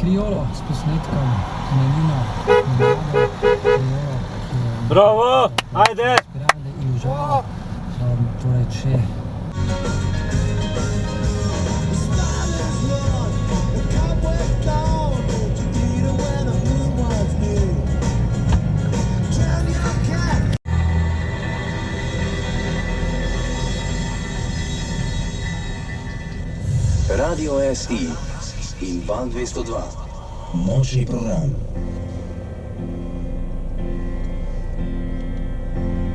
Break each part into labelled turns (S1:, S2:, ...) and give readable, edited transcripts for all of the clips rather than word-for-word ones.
S1: Kriolo s posnetkom Melina, Kriolo,
S2: Bravo, ajde!
S1: Spirale in užal, torej če.
S3: Radio SI in Val 202. Močni program.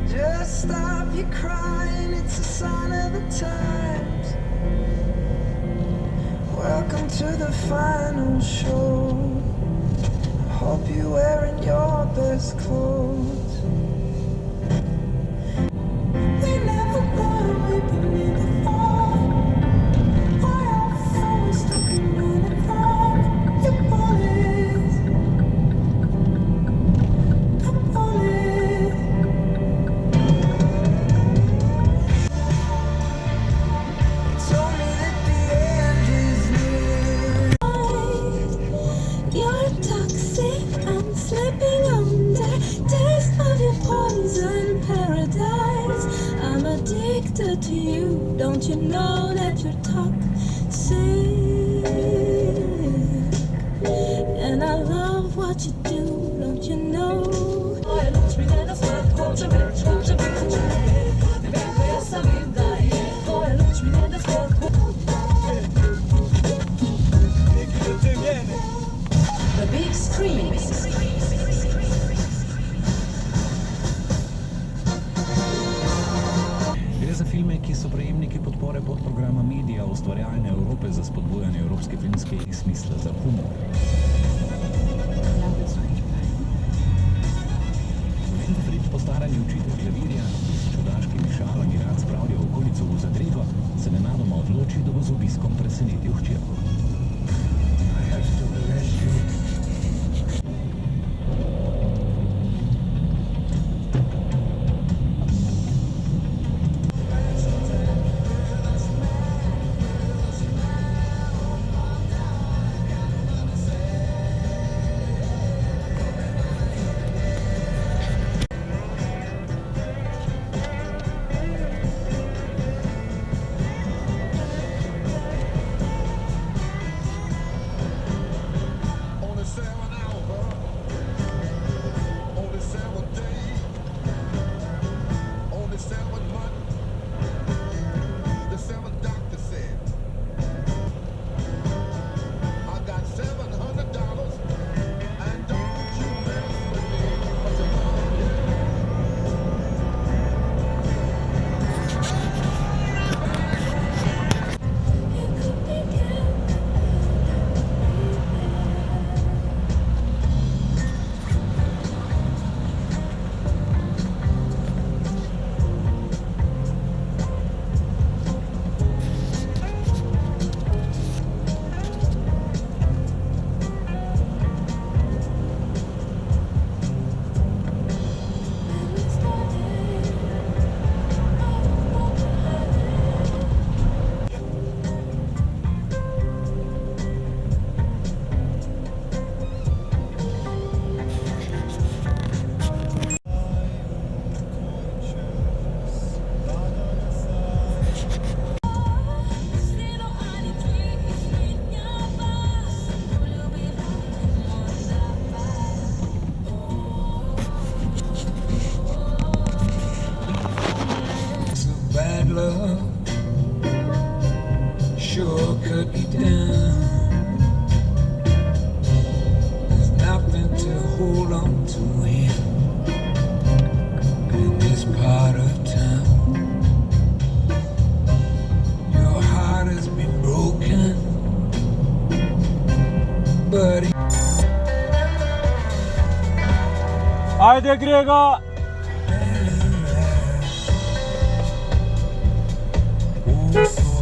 S4: Just stop your crying, it's a sign of the times. Welcome to the final show. Hope you're wearing your best clothes. We never thought we'd be near the fall. Why are we always stuck in running from your bullies? The bullies. Told me that the end is near. You're toxic, I'm slipping under. Taste of your poison paradise. I'm addicted to you. Don't you know that you're toxic? And I love what you do. Don't you know? The big screen.
S5: Gre za filme, ki so prejemniki podpore podprograma Medija ustvarjalne Evrope za spodbujanje evropske filmske smisla za humor. Winfried, postarani učitelj klavirja, s čudaškimi šalami rad spravlja okolico v zadrego, se nenadoma odloči, da bo z obiskom presenetil hčerko.
S1: Love sure cut me down. There's nothing to hold on to in this part of town. Your heart has been broken, but
S2: Ajde, Grega!
S1: oh, so